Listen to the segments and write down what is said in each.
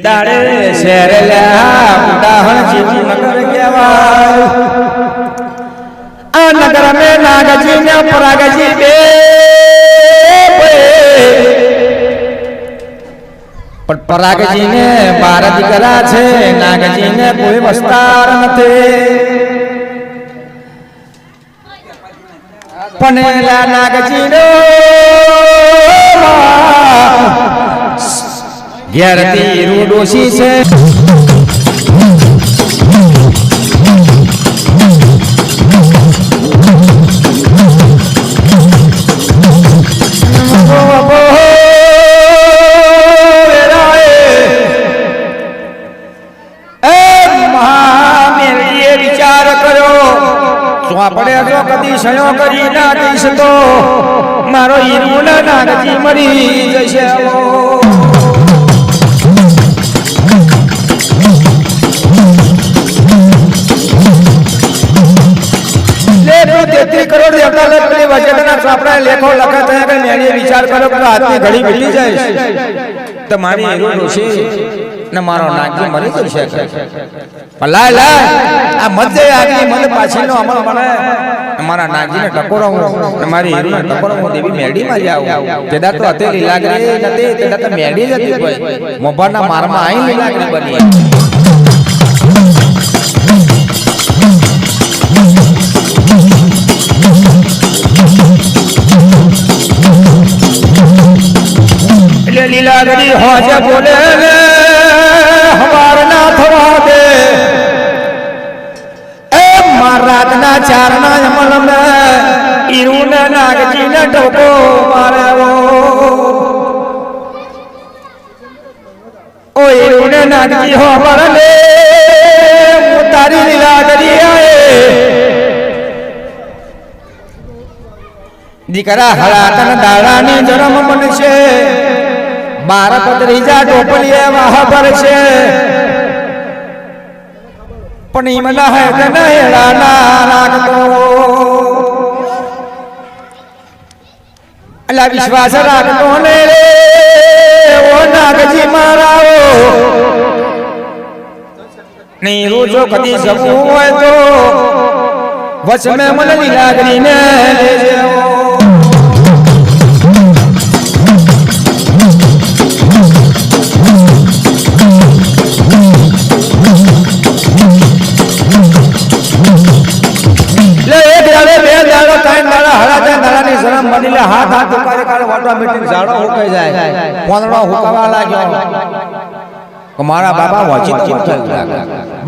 દાડે શેરલ્યા ઉદાહરણ જેવું નગર કહેવાય આ નગર મે નાગજી ને પરાગજી બે પણ પરાગજી ને 12 દીકરા છે નાગજી ને કોઈ વસ્તાર નથી પણ નાગજી નો ઘેરથી રૂડોશી છે વિચાર કર્યો આપણે જો કદી સયો કરી ના દઈશ તો મારો હીરું નાગજી મરી જશે કરોડ લેખો લખા થયા કે મેં વિચાર કર્યો કે હાથની ઘડી વીટી જાય તો મારી હીરો ડોશી ને મારો નાગજી મરી જશે લાય લાય આ મત આગલી મત પાછળનો અમલ મને મારા નાગજીને ટકોરો હું મારી હીરોને ટકોરો હું દેવી મેરડી માં જાઉં તેદા તો હતેલી લાગણી નથી તેદા તો મેરડી જ હતી કોઈ મોભાના મારમાં આઈ લાગણી બની લીલા ગરી હોજે બોલે હવાર ના થવા દે એ મારાત ના ચારના અમલ મે ઈરુન નાગજી ને ઢોકો મારેવો ઓ ઈરુન નાગજી હો પરલે તારી લીલા ગરી આએ દીકરા હળાતન દાડાની જન્મ બનશે 12 પત્રીજા ટોપલીએ વાહ ભરશે પણ ઈમના હે કે નહેડા ના રાખતો અલા વિશ્વાસ રાખતો ને રે ઓ નાગજી મારાઓ નહીં રોજો કદી જવું હોય તો વચ મે મને લાગણી ને લેજો હાથ હાથ ઉકારે કાળે ઓટોમેટિક ઝાડો હુકાઈ જાય પોંદડો હુકાવા લાગ્યો મારા બાબા વાંચી તો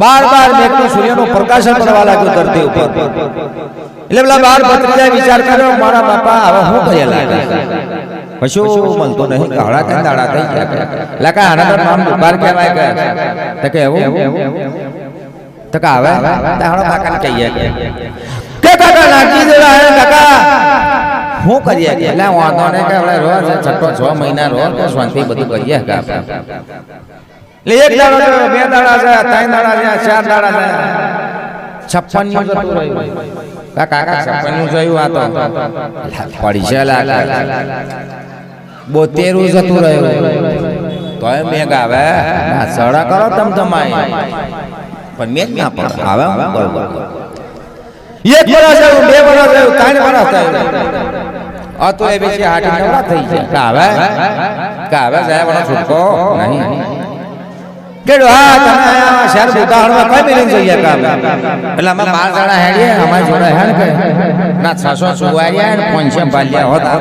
બાર બાર મેઘનું સૂર્યનો પ્રકાશન કરવા લાગ્યો ધરતી ઉપર એટલે પેલા બાર ભત્રીજાએ વિચાર કર્યો મારા બાપા હવે હું કર્યા લાગે કશું મળતો નહીં કાળા કઈ દાડા થઈ ગયા લકા આના તો નામ દુબાર કહેવાય કે તો કે એવું તો કે આવે દાડો કાકાને કહીએ કે કાકા નાખી દેવા હે કાકા હું કરીએ કે એટલે વાંધો ને કે આપણે રોજ છઠ્ઠો 6 મહિના રોજ કે શાંતિ બધું કરીએ કે આપણે એટલે એક દાડો 2 દાડા છે 3 દાડા છે 4 દાડા છે 56 નું જતું રહ્યું કાકા 56 નું જોયું આ તો પડી છે લાગે 72 નું જતું રહ્યું તોય મેઘ આવે ના સડા કરો તમ તમાય પણ મેઘ ના પડે આવે બરોબર 1 વર્ષ થયું 2 વર્ષ થયું 3 વર્ષ થયું આ તો એ બેસી હાટી નવરા થઈ ગયા કાવે જાય વડો છૂટકો નહીં કેડો હા તમે શહેર ઉદાહરણમાં કઈ મિલિંગ જોઈએ કામ એટલે અમે 12 જણા હેડીએ અમારી જોડે હેડ કે ના 600 સુવારિયા ને 500 બાલિયા હોતા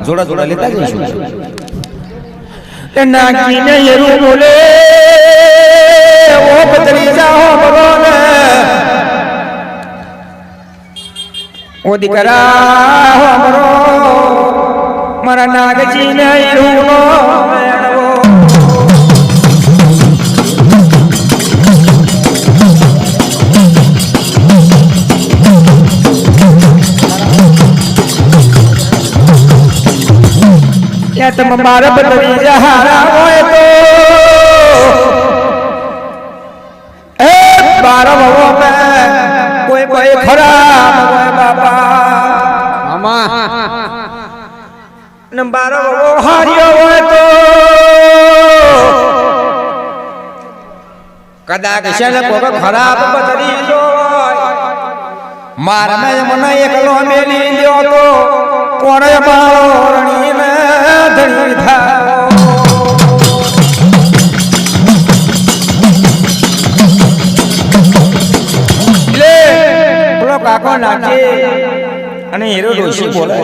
જોડા જોડા લેતા જઈશું તે નાગીને યરું બોલે ઓ પતરીજા હો બરો ને ઓ દીકરા હો બરો મારા નાગજી ને યરુનો મેળવો યા તમ મારા પતરીજા હારા હોય તો એ 12 ભવો મે કોઈ કોઈ ખરાબ હોય બાપા મામા નંબર હાર્યો હોય તો કદાચ છે ને કોઈ ખરાબ બદલી જો માર મે મને એકલો મેલી લ્યો તો કોણે મારો રણી ને ધણી થાઓ લે બોલો કાકો નાચે અને હીરો ડોશી બોલે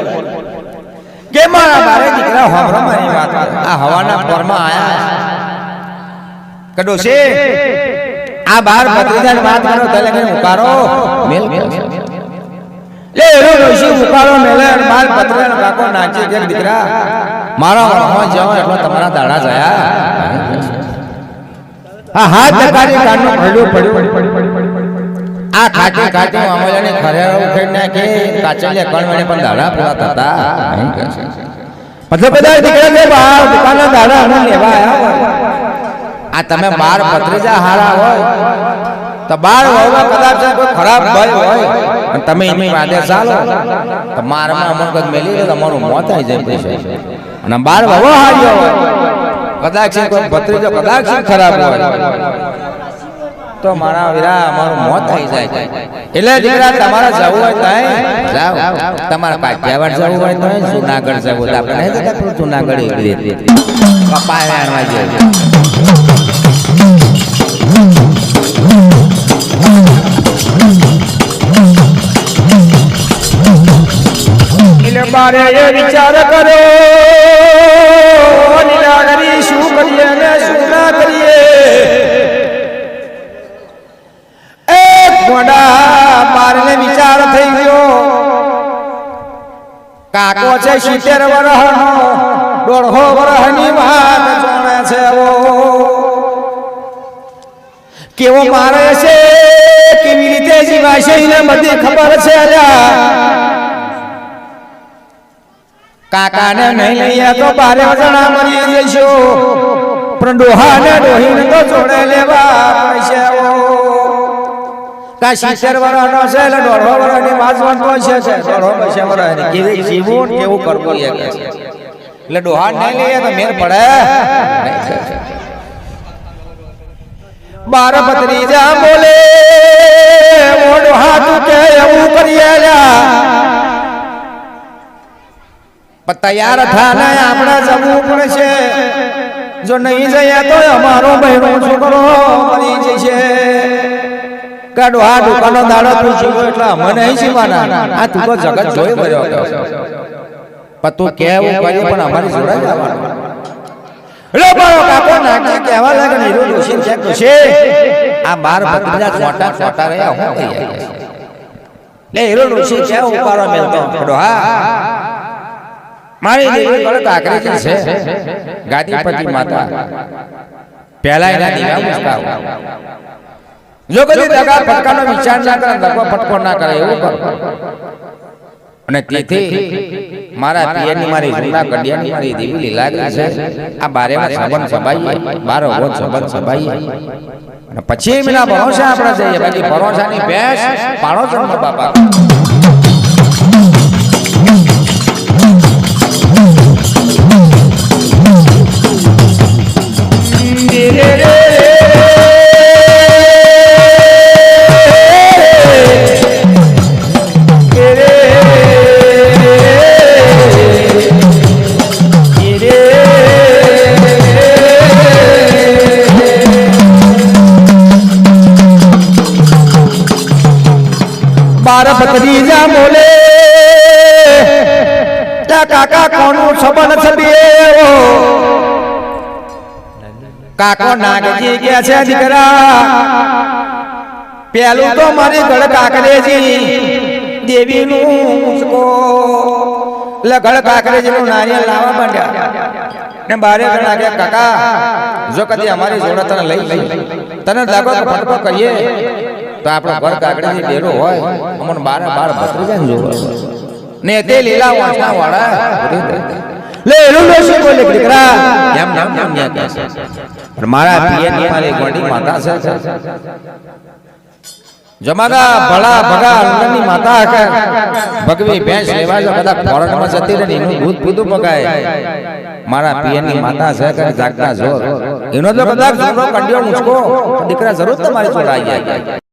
કે મારા બારે દીકરા હોમરો મારી વાત આ હવાના પોરમાં આયા કડો છે આ બાર ભત્રીજાની વાત કરો તલે કે ઉકારો મેલ લે હીરો ડોશી ઉકારો મેલે બાર ભત્રીજાનો કાકો નાચે કે દીકરા મારા હોમમાં જાવ એટલે તમારા દાડા જયા આ હાથ તકારી કાનનો પડ્યો આ ખાટી ખાટી મામલાને ખરેરો ઉખેડ નાખે કાચલે કણવણે પણ દાડા પૂરા થતા મતલબ બધા દીકરા કે બહાર દુકાનના દાડા અમને લેવા આયા આ તમે બાર ભત્રીજા હારા હોય તો બાર હોવા કદાચ કોઈ ખરાબ ભય હોય અને તમે એની વાદે ચાલો તો મારમાં અમન કદ મેલી તો તમારું મોત આવી જાય પૈસા અને બાર હોવા હાર્યો હોય કદાચ કોઈ ભત્રીજો કદાચ ખરાબ હોય તો મારા વીરા અમારું મોત થઈ જાય એટલે દીકરા તમારા જવું હોય તો જાઓ તમારા કાઠિયાવાડ જવું હોય તો જુનાગઢ જવું તો આપણે નહીં જતા જુનાગઢ એકલી કપાય આણવા જોઈએ એટલે બારે એ વિચાર કરો નીલાગરી શું કરીએ ને શું ના કરીએ બારને વિચાર થઈ ગયો કાકો છે 70 વર્ષનો 150 વર્ષની વાત જાણે છે કેવો મારે છે કેવી રીતે જીવાશે એને બધી ખબર છે કાકાને નહીં લઈએ તો 12 જણા મરી જઈશો પણ ડોહાને ડોહીને તો જોડે લેવા પડશે કા 70 વર્ષનો છે એટલે 150 વર્ષની વાંચવાનું હોય છે 150 વર્ષની કેવી જીવન કેવું કરવું એ કે છે એટલે ડોહાન નહીં લઈએ તો મેર પડે બાર ભત્રીજા બોલે મોઢો હાથ કે એવું કરીએ પણ તૈયાર થાને આપણે જવું પડશે જો નહીં જઈએ તો અમારો બહેનો છોકરો મરી જશે કાઢો આ દુકાનો દાડો તું જીવો એટલે મને નહીં જીવાના આ તું તો જગત જોઈ ભર્યો પણ તું કેવું કર્યું પણ અમારી જોડે જ આવવાનું લો બારો કાકો નાખી કહેવા લાગે ને હીરો ડોશી છે તો છે આ બાર ભત્રીજા છોટા છોટા રહ્યા હું કહી લે હીરો ડોશી છે ઉપાડો મેલતો કાઢો હા મારી દેવી કળ કાકરી છે ગાદીપતિ માતા પહેલા એના દીવા મુસ્કાવ જો કદી દગા ફટકાનો વિચાર ના કરે દગો ફટકો ના કરે એવું કરો અને તેથી મારા પિયરની મારી જૂના કડિયાની મારી દેવી લીલાગરી છે આ બારેમાં સંબંધ સભાઈ બારો રોજ સંબંધ સભાઈ અને પછી એમના ભરોસે આપણે જઈએ બાકી ભરોસાની ભેંસ પાડો જન્મ બાપા ભત્રીજા બોલે કાકા કોનું સંબંધ છબીએ કાકો નાગજી કે છે દીકરા પેલું તો મારી ગળ કાકરેજી દેવીનું ગળ કાકરેજીનું નારિયેળ લાવવા માંડ્યા ને બારે જણા કે કાકા જો કદી અમારી જોડે તને લઈ તને દાગો ફટકો કરીએ તો આપણો ઘર કાકડીજી ડેરો હોય અમન 12 ભત્રીજાને જોવે ને તે લીલા વાંસના વાળા લે એનું ડોશી બોલે દીકરા એમ નામ નામ ન્યા કહે છે પણ મારા પિયરની મારી ગોડી માતા છે જમાના ભલા ભગા અંગની માતા હકે ભગવી ભેંસ લેવા જો કદાચ ફોરનમાં જતી રહે એનું દૂધ પીધું પકાય મારા પિયરની માતા છે કે જાગતા જોર એનો જો કદાચ છોકરો કંડિયો મુસકો દીકરા જરૂર તમારી જોડે આવી જાય